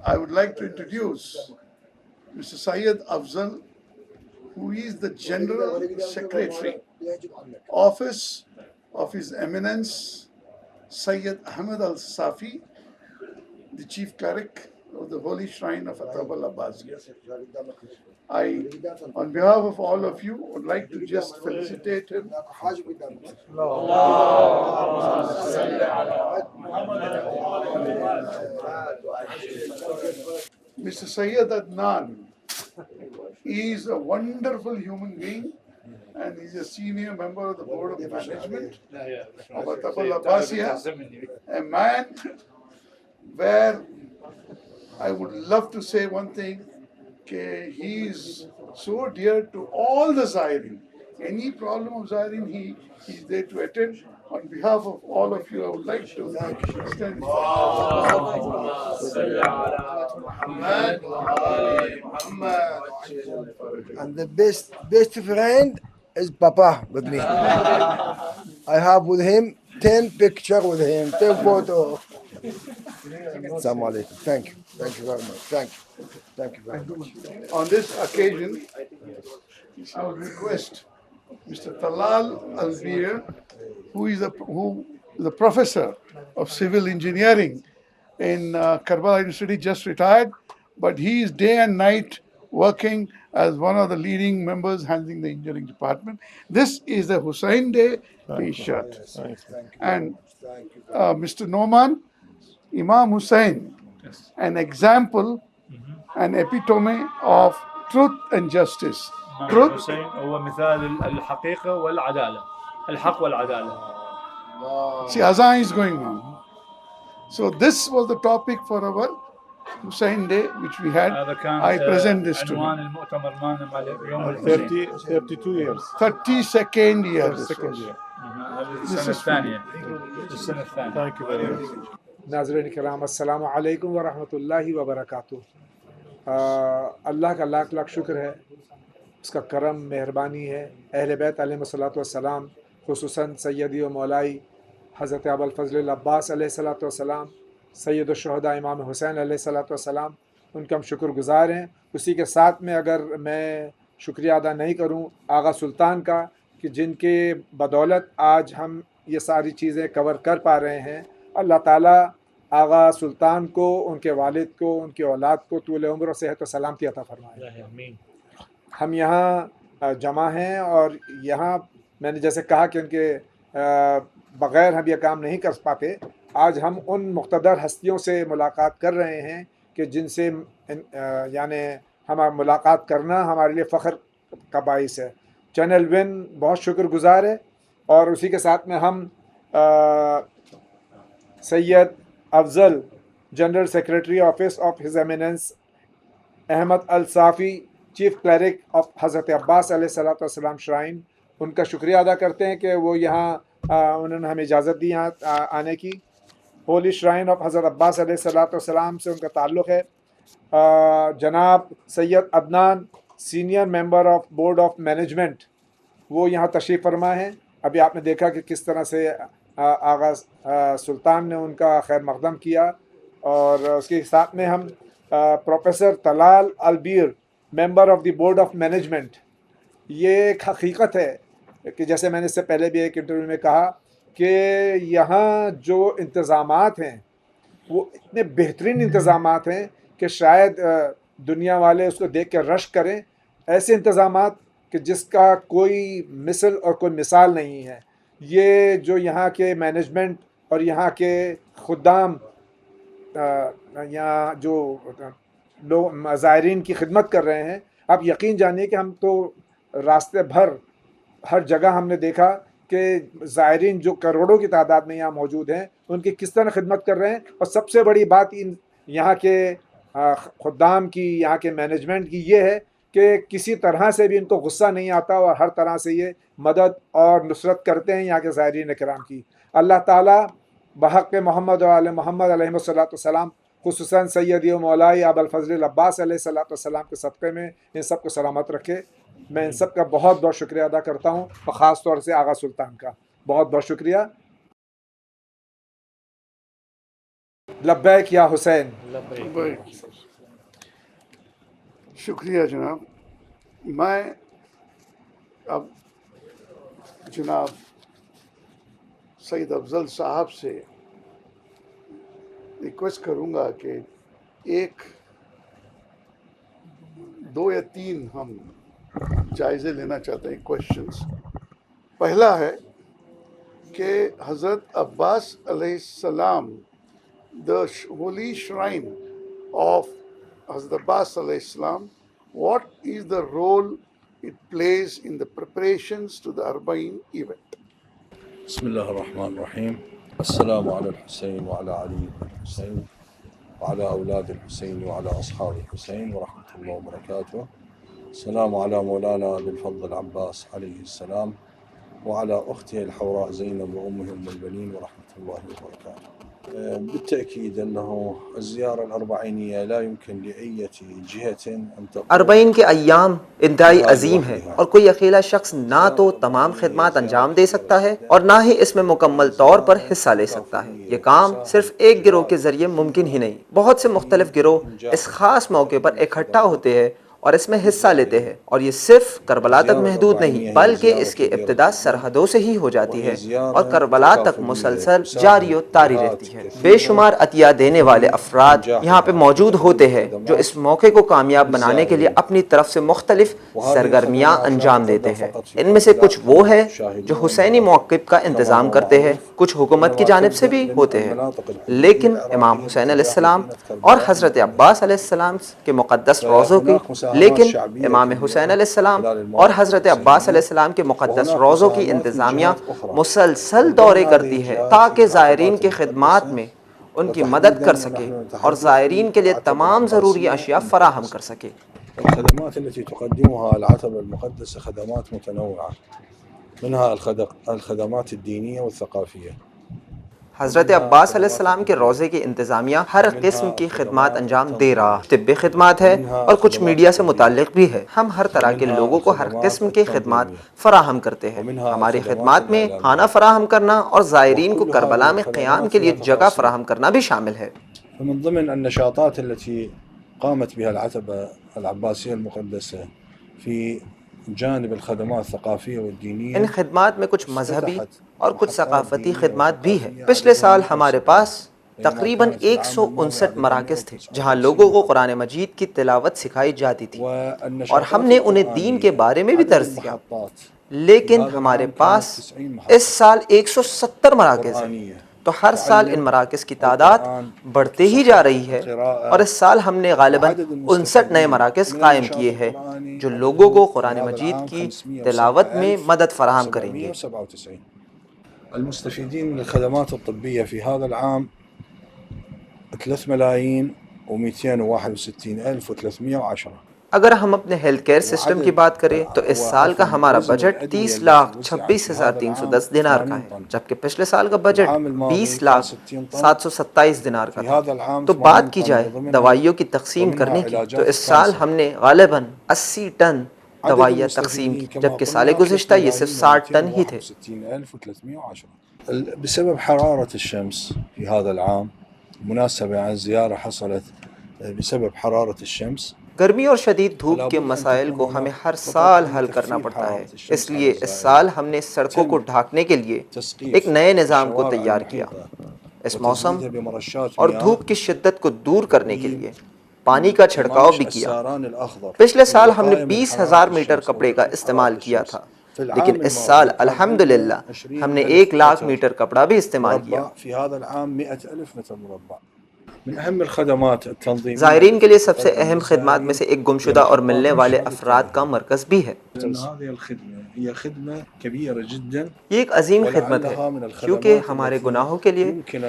I would like to introduce Mr. Syed Afzal, who is the General Secretary, Office of His Eminence Syed Ahmed Al Safi, the Chief Cleric of the Holy Shrine of Atabal Abbasiyya. I, on behalf of all of you, would like to just felicitate him. Mr. Syed Adnan is a wonderful human being, and he's a senior member of the Board of Management of Atabal Abbasiyya, a man where I would love to say one thing, he is so dear to all the Zahirin. Any problem of Zahirin, he is there to attend. On behalf of all of you, I would like to extend And the best friend is Papa with me. I have with him 10 pictures with him, 10 photos. Assalamu alaikum. Thank you. Thank you very much. Thank you. Thank you very much. On this occasion, I would request Mr. Talal Albir, who is the professor of civil engineering in Karbala University, just retired, but he is day and night working as one of the leading members handling the engineering department. This is the Hussein Day T-shirt. And Mr. Noman, Imam Hussein, an example, an epitome of truth and justice. Truth. حسين هو مثال الحقيقة والعدالة، الحق والعدالة. See, Azan is going on. So this was the topic for our Hussein Day, which we had. I present this to عنوان you. المؤتمر مالنا يوم الحسين. 32 years. 32nd year. This Second was. year. هذه السنة الثانية. السنة الثانية. Thank you very much. ناظرین کرام السلام علیکم ورحمۃ اللہ وبرکاتہ. اللہ کا لاکھ لاکھ شکر ہے، اس کا کرم مہربانی ہے. اہل بیت علیہ الصلوۃ والسلام، خصوصاً سیدی و مولائی حضرت ابو الفضل العباس علیہ الصلوۃ والسلام، سید الشہداء امام حسین علیہ الصلوۃ والسلام، ان کے ہم شکر گزار ہیں. اسی کے ساتھ میں اگر میں شکریہ ادا نہیں کروں آغا سلطان کا، کہ جن کے بدولت آج ہم یہ ساری چیزیں کور کر پا رہے ہیں. اللہ تعالیٰ آغا سلطان کو، ان کے والد کو، ان کی اولاد کو طول عمر و صحت و سلامتی عطا فرمائے. ہم یہاں جمع ہیں اور یہاں میں نے جیسے کہا کہ ان کے بغیر ہم یہ کام نہیں کر پاتے. آج ہم ان مقتدر ہستیوں سے ملاقات کر رہے ہیں کہ جن سے یعنی ہمارا ملاقات کرنا ہمارے لیے فخر کا باعث ہے. چینل ون بہت شکر گزار ہے، اور اسی کے ساتھ میں ہم Syed Afzal general secretary office of his eminence Ahmed Al-Safi, chief clerk of حضرت عباس علیہ الصلوۃ والسلام شرائن، ان کا شکریہ ادا کرتے ہیں کہ وہ یہاں انہوں نے ہمیں اجازت دی یہاں آنے کی. ہولی شرائن آف حضرت عباس علیہ الصلوۃ والسلام سے ان کا تعلق ہے. جناب Syed Adnan, senior member of board of management, وہ یہاں تشریف فرما ہیں. ابھی آپ نے دیکھا کہ کس طرح سے آغا سلطان نے ان کا خیر مقدم کیا. اور اس کے ساتھ میں ہم پروفیسر طلال البیر، member of the board of management. یہ ایک حقیقت ہے کہ جیسے میں نے اس سے پہلے بھی ایک انٹرویو میں کہا کہ یہاں جو انتظامات ہیں وہ اتنے بہترین انتظامات ہیں کہ شاید دنیا والے اس کو دیکھ کے رشک کریں. ایسے انتظامات کہ جس کا کوئی مثل اور کوئی مثال نہیں ہے. یہ جو یہاں کے مینجمنٹ اور یہاں کے خدام، یہاں جو لوگ زائرین کی خدمت کر رہے ہیں، آپ یقین جانیے کہ ہم تو راستے بھر ہر جگہ ہم نے دیکھا کہ زائرین جو کروڑوں کی تعداد میں یہاں موجود ہیں ان کی کس طرح خدمت کر رہے ہیں. اور سب سے بڑی بات یہاں کے خدام کی، یہاں کے مینجمنٹ کی یہ ہے کہ کسی طرح سے بھی ان کو غصہ نہیں آتا اور ہر طرح سے یہ مدد اور نصرت کرتے ہیں یہاں کے زائرین کرام کی. اللہ تعالیٰ بحق محمد و آل محمد علیہ الصلوۃ والسلام، خصوصاً سیدی و مولائی ابو الفضل العباس علیہ الصلوۃ والسلام کے صدقے میں ان سب کو سلامت رکھے. میں ان سب کا بہت بہت شکریہ ادا کرتا ہوں، اور خاص طور سے آغا سلطان کا بہت بہت شکریہ. لبیک یا حسین. شکریہ جناب. میں اب جناب سید افضل صاحب سے ریکویسٹ کروں گا کہ دو یا تین ہم جائزے لینا چاہتے ہیں کوشچنس. پہلا ہے کہ حضرت عباس علیہ السلام the holy shrine of Hazrat Abbas alayhi salam, what is the role it plays in the preparations to the Arba'in event? بسم الله الرحمن الرحيم. السلام على الحسين وعلى علي الحسين وعلى أولاد الحسين وعلى أصحاب الحسين ورحمة الله وبركاته. السلام على مولانا أبي الفضل العباس عليه السلام وعلى أخته الحوراء زينب وأمه أم البنين ورحمة الله وبركاته. بالتأكيد أنه الزيارة الأربعينية لا يمكن لأي جهة أن تقوم. اربعین کے ایام انتہائی عظیم ہیں اور کوئی اکیلا شخص نہ تو تمام خدمات انجام دے سکتا ہے اور نہ ہی اس میں مکمل طور پر حصہ لے سکتا ہے. یہ کام صرف ایک گروہ کے ذریعے ممکن ہی نہیں. بہت سے مختلف گروہ اس خاص موقع پر اکٹھا ہوتے ہیں اور اس میں حصہ لیتے ہیں، اور یہ صرف کربلا تک محدود نہیں بلکہ اس کی ابتدا سرحدوں سے ہی ہو جاتی ہے اور کربلا تک مسلسل جاری و طاری رہتی ہے. بے شمار عطیہ دینے والے افراد یہاں پہ موجود ہوتے ہیں جو اس موقع کو کامیاب بنانے کے لیے اپنی طرف سے مختلف سرگرمیاں انجام دیتے ہیں. ان میں سے کچھ وہ ہے جو حسینی موقف کا انتظام کرتے ہیں، کچھ حکومت کی جانب سے بھی ہوتے ہیں، لیکن امام حسین علیہ السلام اور حضرت عباس علیہ السلام کے مقدس روضوں کی لیکن امام حسین علیہ السلام اور حضرت عباس علیہ السلام کے مقدس روضوں کی انتظامیہ مسلسل دورے کرتی ہے تاکہ زائرین کی خدمات میں ان کی مدد کر سکے اور زائرین کے لیے تمام ضروری اشیاء فراہم کر سکے. الخدمات التي تقدمها العتبة المقدسة خدمات متنوعة منها الخدمات الدينية والثقافية. حضرت عباس علیہ السلام کے روضے کی انتظامیہ ہر قسم کی خدمات انجام دے رہا ہے. طبی خدمات ہے اور کچھ میڈیا سے متعلق بھی ہے. ہم ہر طرح کے لوگوں کو ہر قسم کی خدمات فراہم کرتے ہیں. ہماری خدمات میں کھانا فراہم کرنا اور زائرین کو کربلا میں قیام کے لیے جگہ فراہم کرنا بھی شامل ہے. ومن ضمن النشاطات التي قامت بها العتبة العباسية المقدسة في جانب الخدمات الثقافية والدينية. ان خدمات میں کچھ مذہبی اور کچھ ثقافتی خدمات بھی ہیں. پچھلے سال ہمارے پاس تقریباً 159 مراکز تھے جہاں لوگوں کو قرآن مجید کی تلاوت سکھائی جاتی تھی اور ہم نے انہیں دین کے بارے میں بھی درس دیا. لیکن ہمارے پاس اس سال 170 مراکز ہیں، تو ہر سال ان مراکز کی تعداد بڑھتے ہی جا رہی ہے اور اس سال ہم نے غالباً 59 نئے مراکز قائم کیے ہیں جو لوگوں کو قرآن مجید کی تلاوت میں مدد فراہم کریں گے. المستفيدين من الخدمات الطبية في هذا العام 3,261,310. اگر ہم اپنے ہیلتھ کیئر سسٹم کی بات کریں تو اس سال کا ہمارا بجٹ 30,26,310 دینار کا ہے، جبکہ پچھلے سال کا بجٹ 20,727 دینار کا تھا. تو بات کی جائے دوائیوں کی تقسیم کرنے کی تو اس سال ہم نے غالباً 80 ٹن دوائیاں تقسیم کی، جبکہ سال گزشتہ یہ صرف 60 ٹن ہی تھے. بسبب حرارة الشمس في هذا العام مناسبة عن زيارة حصلت بسبب حرارة الشمس. گرمی اور شدید دھوپ کے مسائل کو ہمیں ہر سال حل کرنا پڑتا ہے، اس لیے اس سال ہم نے سڑکوں کو ڈھانکنے کے لیے ایک نئے نظام کو تیار کیا. اس موسم اور دھوپ کی شدت کو دور کرنے کے لیے پانی کا چھڑکاؤ بھی کیا. پچھلے سال ہم نے 20,000 میٹر کپڑے کا استعمال کیا تھا، لیکن اس سال الحمدللہ ہم نے 1,00,000 میٹر کپڑا بھی استعمال کیا. من أهم الخدمات التنظيم. زائرین کے لیے سب سے اہم خدمات میں سے ایک گمشدہ اور ملنے والے افراد کا مرکز بھی ہے. هذه الخدمة هي خدمة كبيرة جدا. یہ ایک عظیم خدمت ہے کیونکہ ہمارے گناہوں کے لیے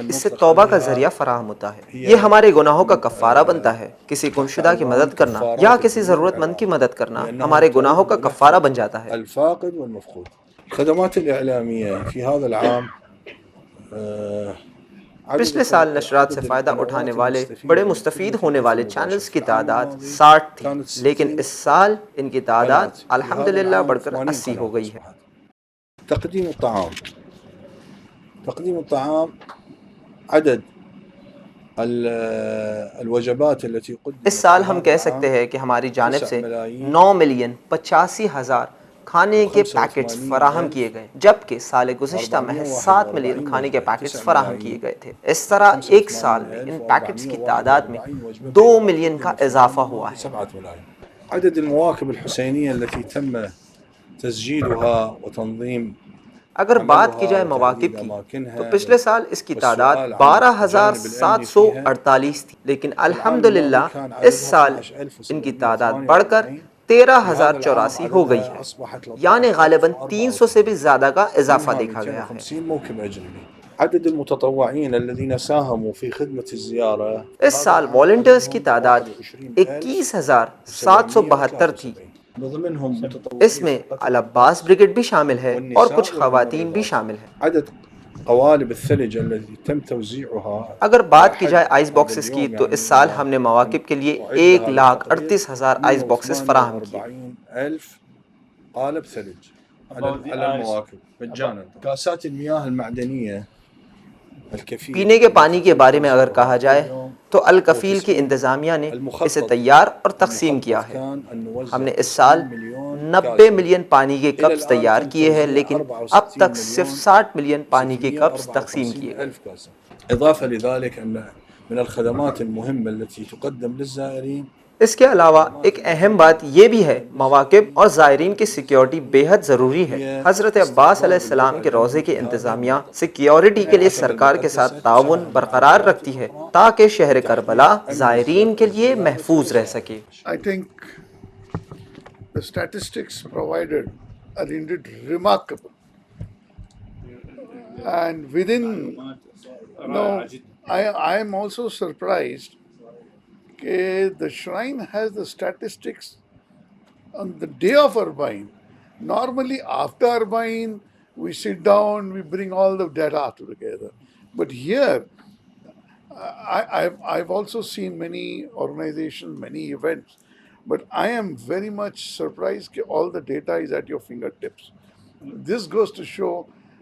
اس سے توبہ کا ذریعہ فراہم ہوتا ہے. یہ ہمارے گناہوں کا کفارہ بنتا ہے. کسی گمشدہ کی مدد کرنا یا کسی ضرورت مند کی مدد کرنا ہمارے گناہوں کا کفارہ بن جاتا ہے. الفاقد والمفقود. الخدمات الإعلامية في هذا العام پچھلے سال نشرات سے فائدہ اٹھانے والے بڑے مستفید ہونے والے چینلز کی تعداد 60 تھی، لیکن اس سال ان کی تعداد الحمدللہ بڑھ کر 80 ہو گئی ہے. تقديم الطعام عدد الوجبات التي قدمت اس سال ہم کہہ سکتے ہیں کہ ہماری جانب سے 9,85,000 کھانے کے پیکٹس فراہم کیے گئے، جبکہ سال گزشتہ محض 7 ملین کھانے کے پیکٹس فراہم کیے گئے تھے۔ اس طرح ایک سال میں ان پیکٹس کی تعداد میں 2 ملین کا اضافہ ہوا ہے۔ 7 ملايين. عدد المواكب الحسينية التي تم تسجيلها وتنظيم اگر بات کی جائے مواقب کی تو پچھلے سال اس کی تعداد 12,748 تھی، لیکن الحمدللہ اس سال ان کی تعداد بڑھ کر 13,084 ہو گئی ہے، یعنی غالباً 300 سے بھی زیادہ کا اضافہ دیکھا گیا ہے۔ 50 موكب أجنبي. عدد المتطوعين الذين ساهموا في خدمة الزيارة اس سال والنٹیئرز کی تعداد 21,772 تھی، بضمنهم متطوعين اس میں العباس بریگیڈ بھی شامل ہے اور کچھ خواتین بھی شامل ہیں۔ عدد قوالب الثلج التي تم توزيعها. اگر بات کی جائے آئس باکسز کی تو اس سال ہم نے مواقب کے لیے 1,38,000 آئس باکسز فراہم کیے۔ 40,000 قالب ثلج على المواكب مجانا. كاسات المياه المعدنية الكفيل. پینے کے پانی کے بارے میں اگر کہا جائے تو الکفیل کی انتظامیہ نے اسے تیار اور تقسیم کیا ہے۔ ہم نے اس سال 90 ملین پانی کے کپس تیار کیے ہیں، لیکن اب تک صرف 60 ملین پانی کے کپس تقسیم کیے گئے۔ إضافة لذلك أن من الخدمات المهمة التي تقدم للزائرين اس کے علاوہ ایک اہم بات یہ بھی ہے، مواقب اور زائرین کی سیکیورٹی بے حد ضروری ہے۔ حضرت عباس علیہ السلام کے روضے کی انتظامیہ سیکیورٹی کے لیے سرکار کے ساتھ تعاون برقرار رکھتی ہے تاکہ شہر کربلا زائرین کے لیے محفوظ رہ سکے۔ I think the statistics provided are indeed remarkable. And within, I am also surprised that the shrine has the statistics on the day of Arbaeen. Normally after Arbaeen, we sit down, we bring all the data together. But here, I've also seen many organizations, many events, but I am very much surprised that all the data is at your fingertips. This goes to show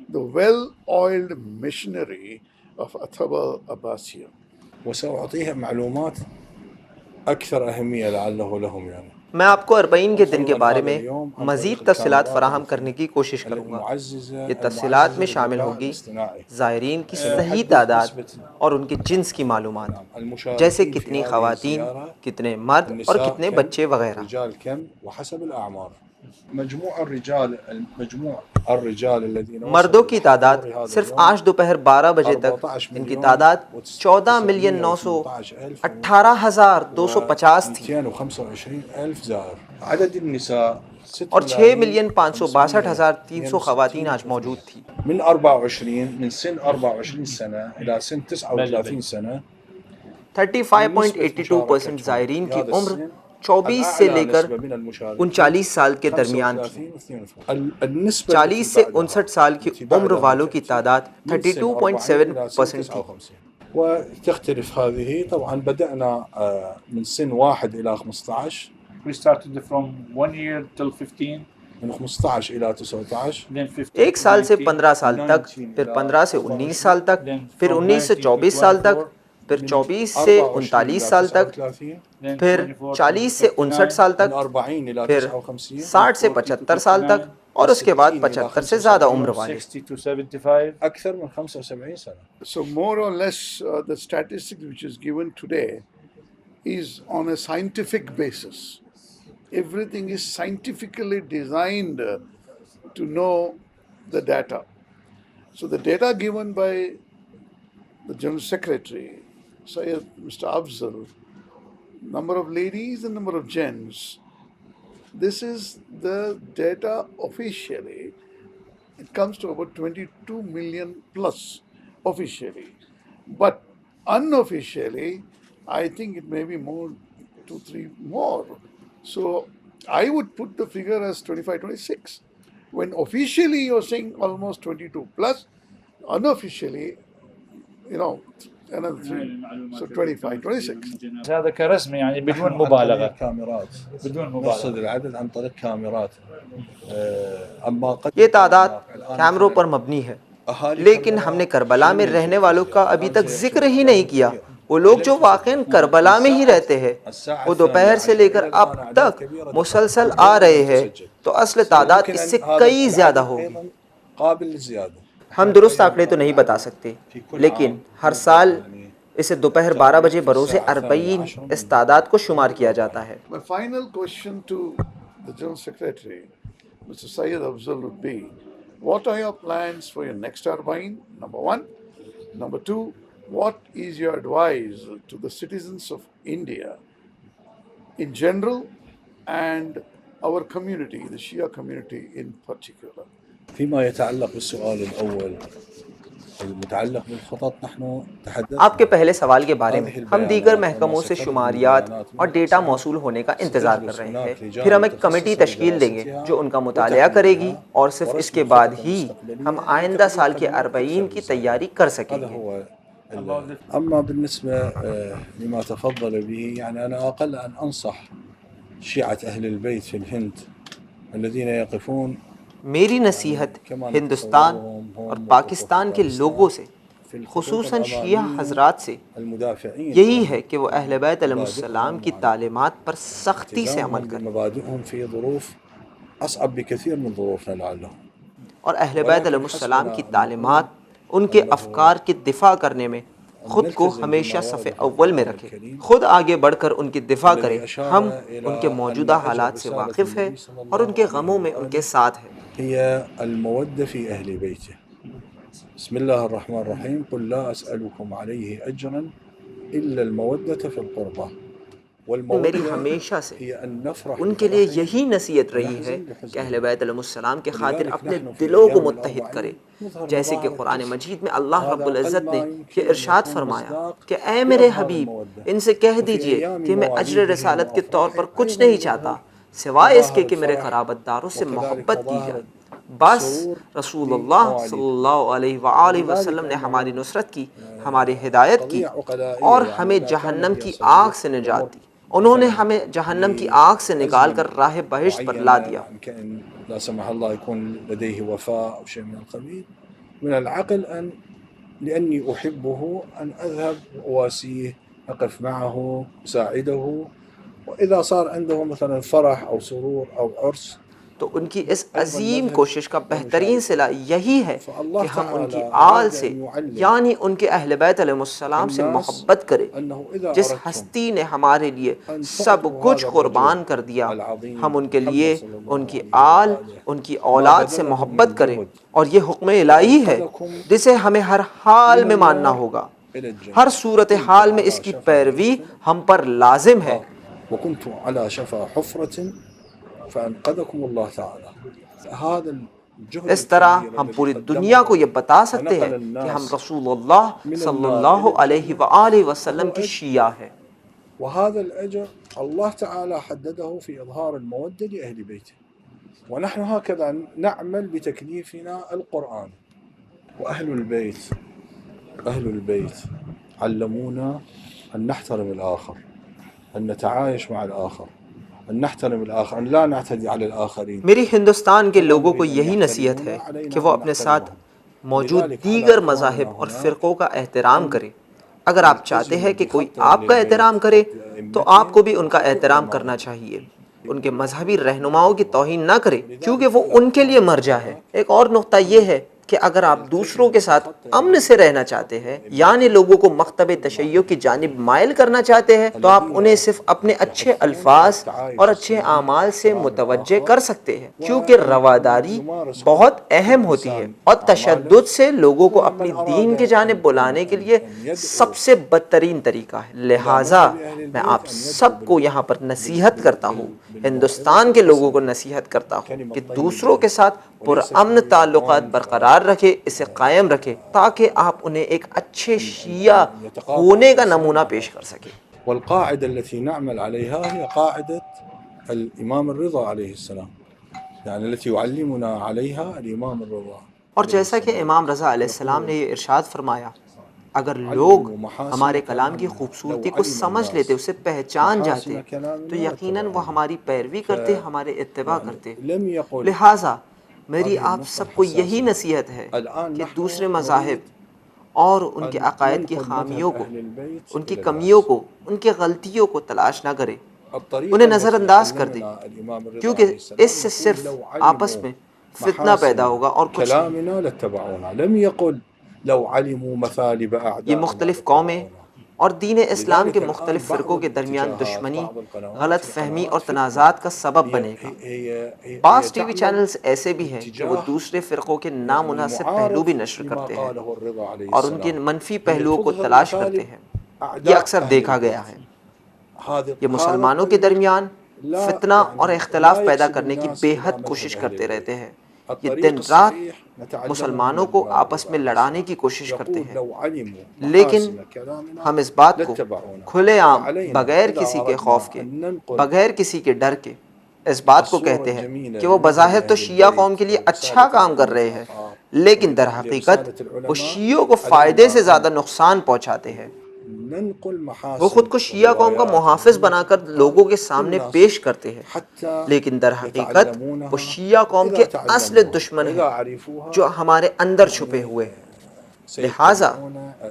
the well-oiled machinery of Athaba Abbasiyya. وسأعطيها معلومات أكثر أهمية لعله لهم يعني. میں آپ کو اربعین کے دن کے بارے میں مزید تفصیلات فراہم کرنے کی کوشش کروں گا۔ یہ تفصیلات میں شامل ہوگی زائرین کی صحیح تعداد اور ان کے جنس کی معلومات، جیسے کتنی خواتین، کتنے مرد اور کتنے بچے وغیرہ۔ مردوں کی تعداد صرف آج دوپہر 12 بجے تک ان کی تعداد 14,918,250 تھی اور 6,562,300 خواتین آج موجود تھی۔ من سن 24 سنة إلى سن 39 سنة 35.82% زائرین کی عمر 24 سے لے کر 39 سال کے درمیان تھی۔ 40 سے 59 سال کی عمر والوں کی تعداد 32.7% تھی۔ وتختلف هذه طبعا. بدأنا من سن 1 إلى 15. We started from 1 year till 15. من 15 إلى 19. Then 15. ایک سال سے 15 سال تک، پھر 15 سے 19 سال تک، پھر 19 سے 24 سال تک، پھر 24 سے 39 سال تک، پھر 40 سے 59 سال تک، پھر 60 سے 75 سال تک، اور اس کے بعد 75 سے زیادہ عمر والے۔ 60 to 75. أكثر من 75 سنة. So more or less the statistics which is given today is on a scientific basis. Everything is scientifically designed to know the data. So the data given by the General Secretary, Sayyid Mr. Afzal, number of ladies and number of gents, this is the data officially. It comes to about 22 million plus officially. But unofficially, I think it may be more, 2-3 more. So I would put the figure as 25-26. When officially you're saying almost 22 plus, unofficially, another 3. So 25-26. هذا كرسمي يعني بدون مبالغة. كاميرات. بدون نرصد مبالغة. العدد عن طريق كاميرات. أما قد یہ تعداد کیمروں پر مبنی ہے، لیکن ہم نے کربلا میں رہنے والوں کا ابھی تک ذکر ہی نہیں کیا۔ وہ لوگ جو واقعاً کربلا میں ہی رہتے ہیں وہ دوپہر سے لے کر اب تک مسلسل آ رہے ہیں تو اصل تعداد اس سے کئی زیادہ ہوگی. قابل للزيادة. ہم درست آنکڑے تو نہیں بتا سکتے لیکن ہر سال اسے دوپہر 12 بجے بروز 40 اس تعداد کو شمار کیا جاتا ہے. My final question to the General Secretary, Mr. Syed Afzal, would be, what are your plans for your next turbine? Number one. Number two, what is your advice to the citizens of India in general and our community, the Shia community in particular? فيما يتعلق بالسؤال الأول المتعلق بالخطط، نحن تحدثنا. آپ کے پہلے سوال کے بارے میں ہم دیگر محکموں سے شماریات اور ڈیٹا موصول ہونے کا انتظار کر رہے ہیں. پھر ہم ایک کمیٹی تشکیل دیں گے جو ان کا مطالعہ کرے گی اور صرف اس کے بعد ہی ہم آئندہ سال کے 40 کی تیاری کر سکیں گے. أما بالنسبة لما تفضل به، يعني أنا أقل أن أنصح شيعة أهل البيت في الهند الذين يقفون. میری نصیحت ہندوستان اور پاکستان کے لوگوں سے خصوصاً شیعہ حضرات سے یہی ہے کہ وہ اہل بیت علیہ السلام کی تعلیمات پر سختی سے عمل کریں مبادئهم في ظروف أصعب بكثير من ظروفنا لعلهم. اور اہل بیت علیہ السلام کی تعلیمات ان کے افکار کی دفاع کرنے میں خود کو ہمیشہ صف اول میں رکھے، خود آگے بڑھ کر ان کی دفاع کرے. ہم ان کے موجودہ حالات سے واقف ہیں اور ان کے غموں میں ان کے ساتھ ہیں. هي المودة في أهل بيته. بسم الله الرحمن الرحيم. قل لا أسألكم عليه أجرا إلا المودة في القربى. میری ہمیشہ سے ان کے لیے یہی نصیحت رہی ہے کہ اہل بیت علیہ السلام کے خاطر اپنے دلوں کو متحد کرے، جیسے کہ قرآن مجید میں اللہ رب العزت نے یہ ارشاد فرمایا کہ اے میرے حبیب ان سے کہہ دیجئے کہ میں اجر رسالت کے طور پر کچھ نہیں چاہتا سوائے اس کے کہ میرے قرابت داروں سے محبت کی جائے. بس رسول اللہ صلی اللہ علیہ وآلہ وسلم نے ہماری نصرت کی، ہماری ہدایت کی اور ہمیں جہنم کی آگ سے نجات دی. انہوں نے ہمیں جہنم کی آگ سے نکال کر راہ بہشت پر لا دیا. لا سمح الله يكون لديه وفاء أو شيء من القبيل. من العقل أن لأني أحبه أن أذهب وأواسيه، أقف معه، أساعده، وإذا صار عنده مثلا فرح أو سرور أو عرس. تو ان کی اس عظیم کوشش کا بہترین صلہ یہی ہے کہ ہم ان کی آل سے یعنی ان کے اہل بیت علیہ السلام سے محبت کریں. جس ہستی نے ہمارے لیے سب کچھ قربان کر دیا، ہم ان کے لیے ان کی آل ان کی اولاد سے محبت کریں. اور یہ حکم الہی ہے جسے ہمیں ہر حال میں ماننا ہوگا، ہر صورتحال میں اس کی پیروی ہم پر لازم ہے. وكنت على شفا حفرة فأنقذكم الله تعالى. هذا الجهد. اس طرح ہم پوری دنیا کو یہ بتا سکتے ہیں کہ ہم رسول اللہ صلی اللہ علیہ وآلہ وسلم کی شیعہ ہیں. وهذا الأجر الله تعالى حدده في إظهار المودة لأهل بيته، ونحن هكذا نعمل بتكليفنا القرآن. أهل البيت علمونا أن نحترم الآخر، أن نتعايش مع الآخر، أن نحترم الآخر، أن لا نعتدي على الآخرين. میری ہندوستان کے لوگوں کو یہی نصیحت ہے کہ وہ اپنے ساتھ موجود دیگر مذاہب اور فرقوں کا احترام کرے. اگر آپ چاہتے ہیں کہ کوئی آپ کا احترام کرے تو آپ کو بھی ان کا احترام کرنا چاہیے. ان کے مذہبی رہنماؤں کی توہین نہ کرے کیونکہ وہ ان کے لیے مرجع ہے. ایک اور نقطہ یہ ہے کہ اگر آپ دوسروں کے ساتھ امن سے رہنا چاہتے ہیں یعنی لوگوں کو مکتب تشیع کی جانب مائل کرنا چاہتے ہیں تو آپ انہیں صرف اپنے اچھے الفاظ اور اچھے اعمال سے متوجہ کر سکتے ہیں کیونکہ رواداری بہت اہم ہوتی ہے اور تشدد سے لوگوں کو اپنی دین کی جانب بلانے کے لیے سب سے بدترین طریقہ ہے. لہٰذا میں آپ سب کو یہاں پر نصیحت کرتا ہوں، ہندوستان کے لوگوں کو نصیحت کرتا ہوں کہ دوسروں کے ساتھ پرامن تعلقات برقرار رکھے، اسے قائم رکھے تاکہ آپ انہیں ایک اچھے شیعہ ہونے کا نمونہ پیش کر سکیں. والقاعدة التي نعمل عليها هي قاعدة الإمام الرضا عليه السلام، يعني التي يعلمنا عليها الإمام الرضا. اور جیسا کہ امام رضا علیہ السلام نے یہ ارشاد فرمایا، اگر لوگ ہمارے کلام کی خوبصورتی کو سمجھ لیتے، اسے پہچان جاتے تو یقیناً وہ ہماری پیروی کرتے، ہمارے اتباع کرتے. لہٰذا میری آپ سب کو یہی نصیحت ہے کہ دوسرے مذاہب اور ان کے عقائد کی خامیوں کو، ان کی کمیوں کو، ان کی غلطیوں کو تلاش نہ کرے، انہیں نظر انداز کر دے، کیونکہ اس سے صرف آپس میں فتنہ پیدا ہوگا اور کچھ نہیں۔ كلامنا لاتبعونا لم يقل لو علموا مثالب یہ أعدائنا مختلف قومیں لاتبعونا اور دین اسلام کے مختلف فرقوں کے درمیان دشمنی، غلط فہمی اور تنازعات کا سبب بنے گا۔ بعض ٹی وی چینلز ایسے بھی ہیں کہ وہ دوسرے فرقوں کے نامناسب پہلو بھی نشر کرتے ہیں اور ان کے منفی پہلوؤں کو تلاش کرتے ہیں۔ یہ اکثر دیکھا گیا ہے۔ یہ مسلمانوں کے درمیان فتنہ اور اختلاف پیدا کرنے کی بے حد کوشش کرتے رہتے ہیں۔ یہ دن رات مسلمانوں کو آپس میں لڑانے کی کوشش کرتے ہیں، لیکن ہم اس بات کو کھلے عام، بغیر کسی کے خوف کے، بغیر کسی کے ڈر کے اس بات کو کہتے ہیں کہ وہ بظاہر تو شیعہ قوم کے لیے اچھا کام کر رہے ہیں، لیکن در حقیقت وہ شیعوں کو فائدے سے زیادہ نقصان پہنچاتے ہیں۔ وہ خود کو شیعہ قوم کا محافظ بنا کر لوگوں کے سامنے پیش کرتے ہیں، لیکن در حقیقت وہ شیعہ قوم کے اصل دشمن ہیں جو ہمارے اندر چھپے ہوئے ہیں۔ لہٰذا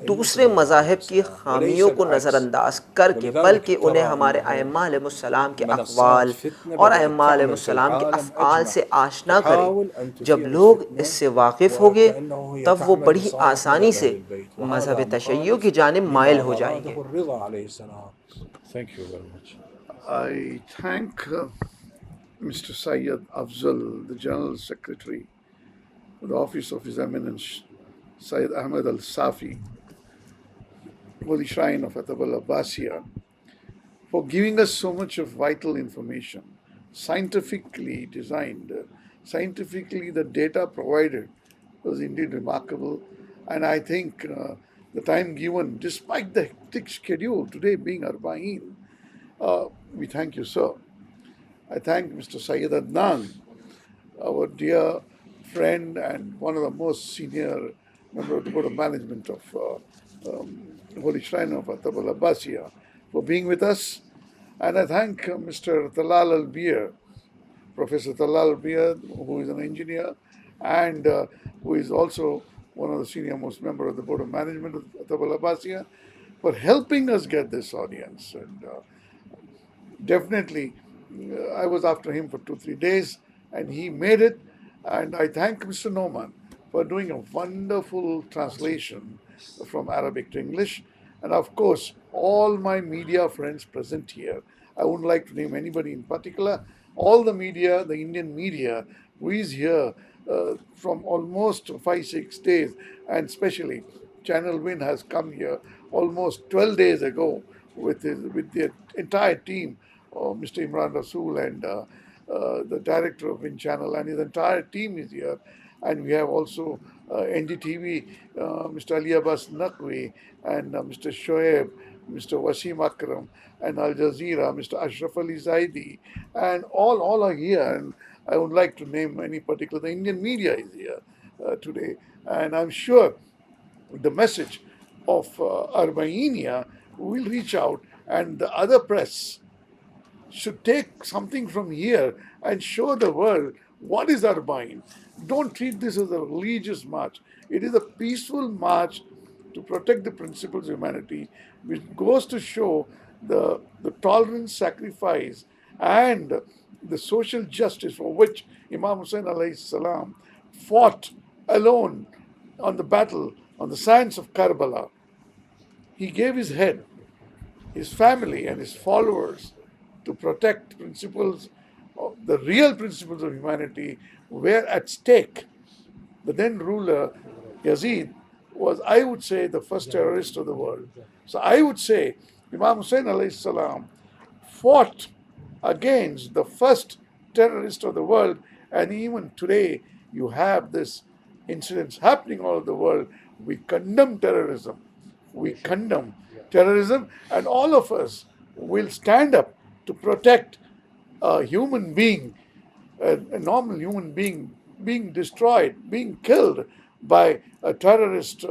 دوسرے مذاہب کی خامیوں کو نظر انداز کر کے، بلکہ انہیں ہمارے ائمہ علیہ السلام کے اقوال اور ائمہ علیہ السلام کے افعال سے آشنا کریں۔ جب لوگ اس سے واقف ہوں گے تب وہ بڑی آسانی سے مذہب تشیع کی جانب مائل ہو جائیں گے۔ Thank you very much. I thank Mr. Syed Afzal, the General Secretary of the Office of His Eminence Syed Ahmed Al-Safi, Holy Shrine of Atabal Abbasiyya, for giving us so much of vital information, scientifically designed. Scientifically, the data provided was indeed remarkable. And I think the time given, despite the hectic schedule, today being Arba'een, we thank you, sir. I thank Mr. Syed Adnan, our dear friend and one of the most senior member of the Board of Management of Holy Shrine of Atabal Abbasiyya, for being with us. And I thank Mr. Talal Al-Bir, Professor Talal Al-Bir, who is an engineer and who is also one of the senior most member of the Board of Management of Atabal Abbasiyya, for helping us get this audience. And definitely, I was after him for 2-3 days and he made it. And I thank Mr. Noman for doing a wonderful translation from Arabic to English. And of course, all my media friends present here. I wouldn't like to name anybody in particular. All the media, the Indian media, who is here from almost 5-6 days, and especially Channel Win has come here almost 12 days ago with the entire team, Mr. Imran Rasool and the director of Win Channel and his entire team is here. And we have also NDTV, Mr. Ali Abbas Naqvi and Mr. Shoaib, Mr. Wasim Akram, and Al Jazeera, Mr. Ashraf Ali Zaidi, and all are here. And I would like to name any particular. The Indian media is here today, and I'm sure the message of Arbainia will reach out, and the other press should take something from here and show the world what is Arbain. Don't treat this as a religious march. It is a peaceful march to protect the principles of humanity, which goes to show the tolerance, sacrifice, and the social justice for which Imam Hussain alayhi salam fought alone on the battle, on the sands of Karbala. He gave his head, his family, and his followers to protect principles, the real principles of humanity were at stake. The then ruler, Yazid, was, I would say, the first terrorist of the world. So I would say Imam Hussain alayhi salam fought against the first terrorist of the world, and even today you have this incidents happening all over the world. We condemn terrorism. We condemn terrorism, and all of us will stand up to protect a human being, a normal human being, being destroyed, being killed by a terrorist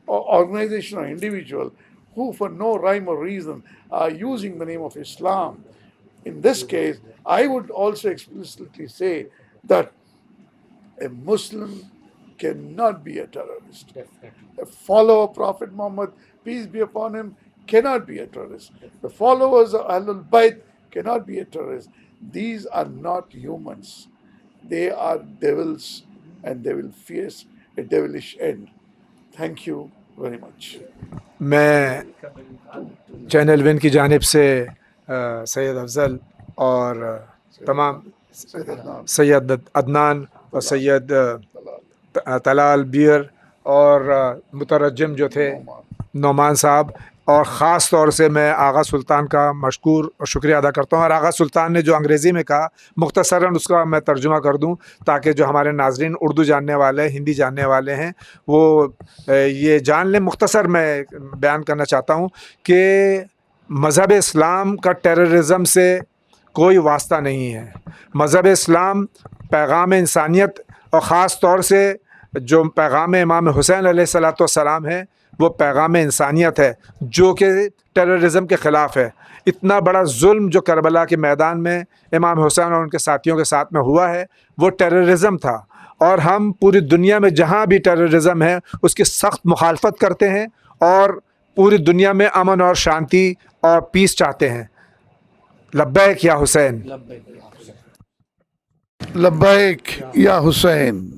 organization or individual who, for no rhyme or reason, are using the name of Islam. In this case, I would also explicitly say that a Muslim cannot be a terrorist. A follower of Prophet Muhammad, peace be upon him, cannot be a terrorist. The followers of Ahlul Bayt cannot be a terrorist. These are not humans. They are devils, and they will face a devilish end. Thank you very much. میں channel one کی جانب سے سید افضل اور تمام سید عدنان اور سید طلال بیر اور مترجم جو تھے نعمان صاحب، اور خاص طور سے میں آغا سلطان کا مشکور اور شکریہ ادا کرتا ہوں. اور آغا سلطان نے جو انگریزی میں کہا مختصراً اس کا میں ترجمہ کر دوں تاکہ جو ہمارے ناظرین اردو جاننے والے ہندی جاننے والے ہیں وہ یہ جان لیں. مختصر میں بیان کرنا چاہتا ہوں کہ مذہب اسلام کا ٹیررزم سے کوئی واسطہ نہیں ہے. مذہب اسلام پیغام انسانیت اور خاص طور سے جو پیغام امام حسین علیہ السلام ہے وہ پیغام انسانیت ہے جو کہ ٹیررزم کے خلاف ہے. اتنا بڑا ظلم جو کربلا کے میدان میں امام حسین اور ان کے ساتھیوں کے ساتھ میں ہوا ہے وہ ٹیررزم تھا، اور ہم پوری دنیا میں جہاں بھی ٹیررزم ہے اس کی سخت مخالفت کرتے ہیں اور پوری دنیا میں امن اور شانتی اور پیس چاہتے ہیں. لبیک یا حسین. لبیک یا حسین.